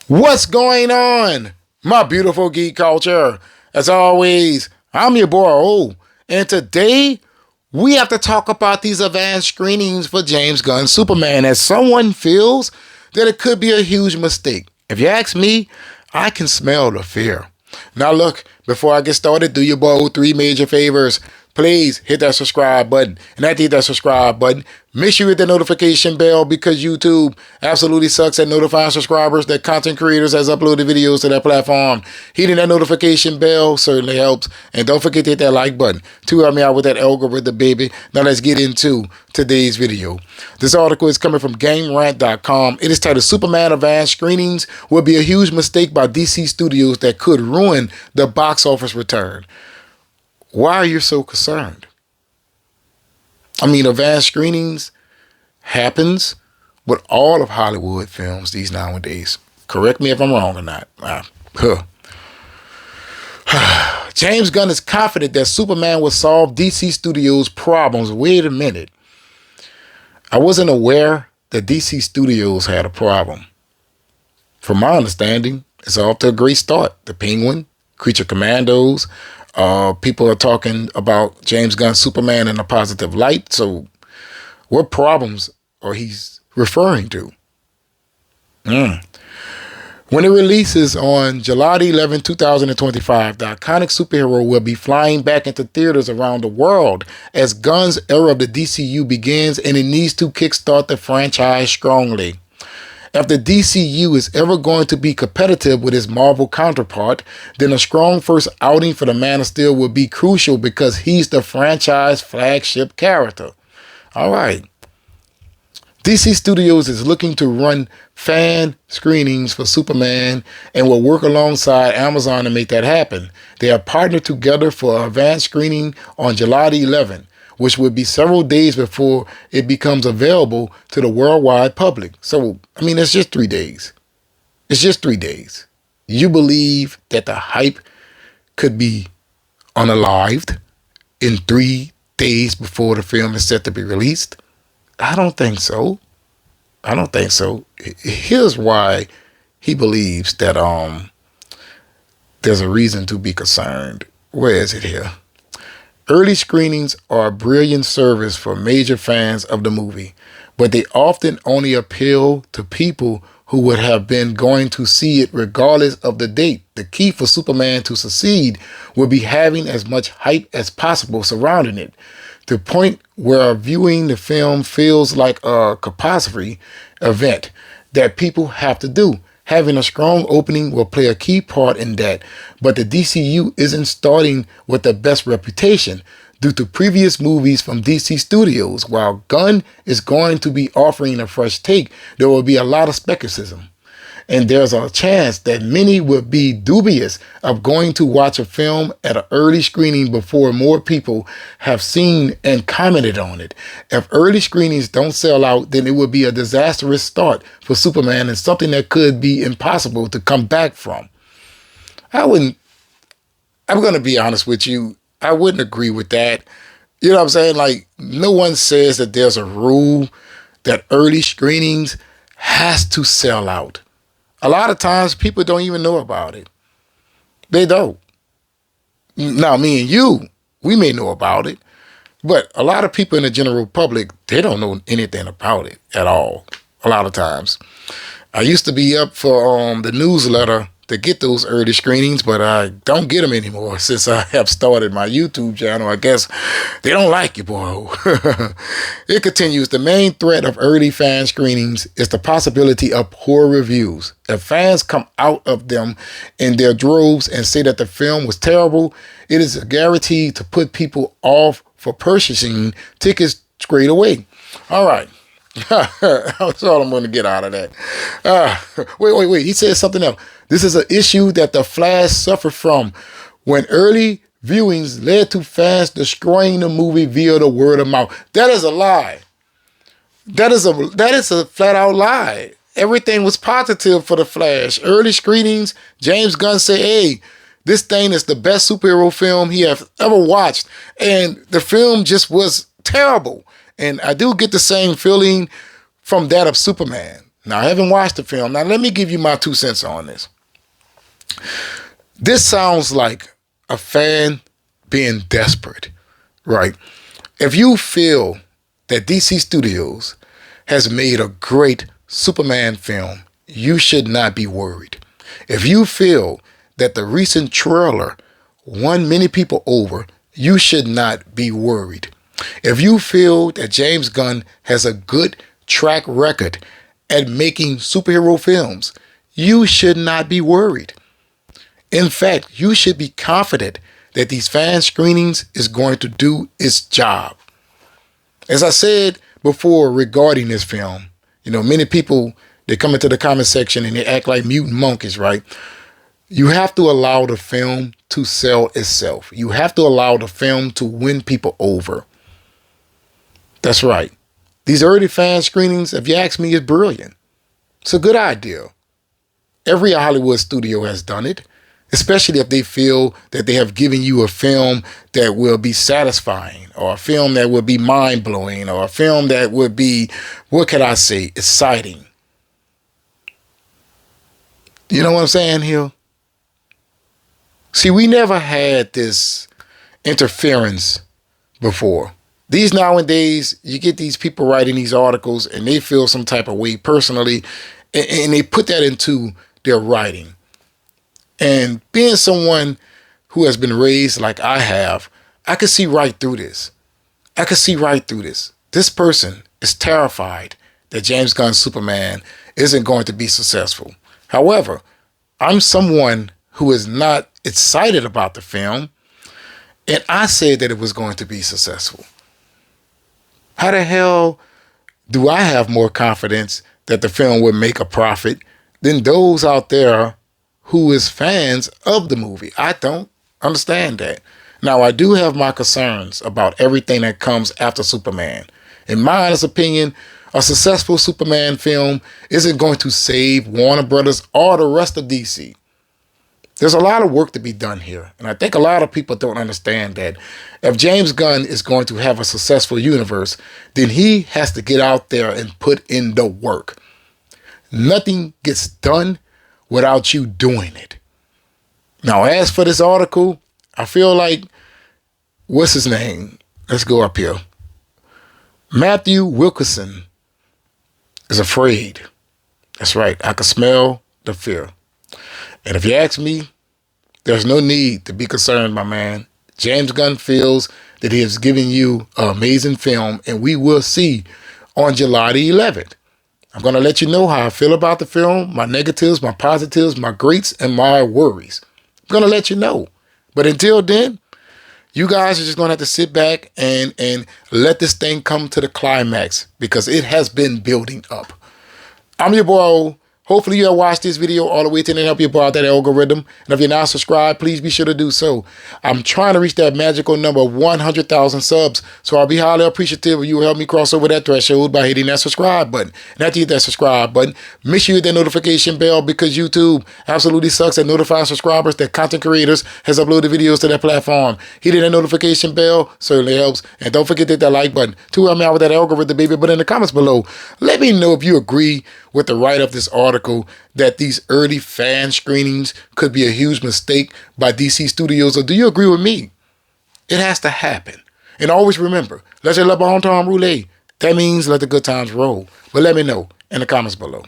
What's going on, my beautiful geek culture? As always, I'm your boy O, and today we have to talk about these advanced screenings for James Gunn's Superman, as someone feels that it could be a huge mistake. If you ask me, I can smell the fear. Now look, before I get started, do your boy three major favors. Please hit that subscribe button. And after you hit that subscribe button, make sure you hit the notification bell, because YouTube absolutely sucks at notifying subscribers that content creators has uploaded videos to that platform. Hitting that notification bell certainly helps. And don't forget to hit that like button to help me out with that algorithm, baby. Now let's get into today's video. This article is coming from GameRant.com. It is titled Superman Advanced Screenings Will Be a Huge Mistake by DC Studios That Could Ruin the Box Office Return. Why are you so concerned? I mean, advanced screenings happens with all of Hollywood films these nowadays. Correct me if I'm wrong or not. James Gunn is confident that Superman will solve DC Studios' problems. Wait a minute. I wasn't aware that DC Studios had a problem. From my understanding, it's off to a great start. The Penguin, Creature Commandos. People are talking about James Gunn's Superman in a positive light. So what problems are he referring to? When it releases on July 11, 2025, the iconic superhero will be flying back into theaters around the world as Gunn's era of the DCU begins, and it needs to kickstart the franchise strongly. If the DCU is ever going to be competitive with its Marvel counterpart, then a strong first outing for the Man of Steel will be crucial, because he's the franchise flagship character. All right. DC Studios is looking to run fan screenings for Superman and will work alongside Amazon to make that happen. They are partnered together for an advanced screening on July 11th. Which would be several days before it becomes available to the worldwide public. So, I mean, it's just 3 days. It's just 3 days. You believe that the hype could be unalived in 3 days before the film is set to be released? I don't think so. I don't think so. Here's why he believes that there's a reason to be concerned. Where is it here? Early screenings are a brilliant service for major fans of the movie, but they often only appeal to people who would have been going to see it regardless of the date. The key for Superman to succeed will be having as much hype as possible surrounding it, to the point where viewing the film feels like a compulsory event that people have to do. Having a strong opening will play a key part in that, but the DCU isn't starting with the best reputation due to previous movies from DC Studios. While Gunn is going to be offering a fresh take, there will be a lot of skepticism. And there's a chance that many will be dubious of going to watch a film at an early screening before more people have seen and commented on it. If early screenings don't sell out, then it will be a disastrous start for Superman and something that could be impossible to come back from. I'm going to be honest with you, I wouldn't agree with that. You know what I'm saying? Like, no one says that there's a rule that early screenings has to sell out. A lot of times people don't even know about it. They don't. Now, me and you, we may know about it, but a lot of people in the general public, they don't know anything about it at all. A lot of times. I used to be up for the newsletter to get those early screenings, but I don't get them anymore since I have started my YouTube channel. I guess they don't like you, boy. It continues. The main threat of early fan screenings is the possibility of poor reviews. If fans come out of them in their droves and say that the film was terrible, it is a guarantee to put people off for purchasing tickets straight away. All right. That's all I'm going to get out of that. Wait. He said something else. This is an issue that The Flash suffered from when early viewings led to fans destroying the movie via the word of mouth. That is a lie. That is a flat out lie. Everything was positive for The Flash. Early screenings, James Gunn said, hey, this thing is the best superhero film he has ever watched. And the film just was terrible. And I do get the same feeling from that of Superman. Now, I haven't watched the film. Now, let me give you my 2 cents on this. This sounds like a fan being desperate, right? If you feel that DC Studios has made a great Superman film, you should not be worried. If you feel that the recent trailer won many people over, you should not be worried. If you feel that James Gunn has a good track record at making superhero films, you should not be worried. In fact, you should be confident that these fan screenings is going to do its job. As I said before regarding this film, many people, they come into the comment section and they act like mutant monkeys, right? You have to allow the film to sell itself. You have to allow the film to win people over. That's right. These early fan screenings, if you ask me, is brilliant. It's a good idea. Every Hollywood studio has done it, especially if they feel that they have given you a film that will be satisfying, or a film that will be mind-blowing, or a film that would be, what can I say, exciting. You know what I'm saying here? See, we never had this interference before. These nowadays, you get these people writing these articles and they feel some type of way personally, and they put that into their writing. And being someone who has been raised like I have, I can see right through this. I can see right through this. This person is terrified that James Gunn's Superman isn't going to be successful. However, I'm someone who is not excited about the film, and I said that it was going to be successful. How the hell do I have more confidence that the film would make a profit than those out there who is fans of the movie? I don't understand that. Now, I do have my concerns about everything that comes after Superman. In my honest opinion, a successful Superman film isn't going to save Warner Brothers or the rest of DC. There's a lot of work to be done here. And I think a lot of people don't understand that if James Gunn is going to have a successful universe, then he has to get out there and put in the work. Nothing gets done without you doing it. Now, as for this article, I feel like, what's his name? Let's go up here. Matthew Wilkinson is afraid. That's right. I can smell the fear. And if you ask me, there's no need to be concerned, my man. James Gunn feels that he has given you an amazing film, and we will see on July the 11th. I'm going to let you know how I feel about the film, my negatives, my positives, my greats, and my worries. I'm going to let you know. But until then, you guys are just going to have to sit back and let this thing come to the climax, because it has been building up. I'm your boy. Hopefully you have watched this video all the way to the end, help you out that algorithm. And if you're not subscribed, please be sure to do so. I'm trying to reach that magical number of 100,000 subs. So I'll be highly appreciative if you will help me cross over that threshold by hitting that subscribe button. And after you hit that subscribe button, make sure you hit that notification bell, because YouTube absolutely sucks at notifying subscribers that content creators has uploaded videos to their platform. Hitting that notification bell certainly helps. And don't forget to hit that like button to help me out with that algorithm, baby. But in the comments below, let me know if you agree with the write of this article that these early fan screenings could be a huge mistake by DC Studios, or do you agree with me? It has to happen. And always remember, let your love on time roulette. That means let the good times roll. But let me know in the comments below.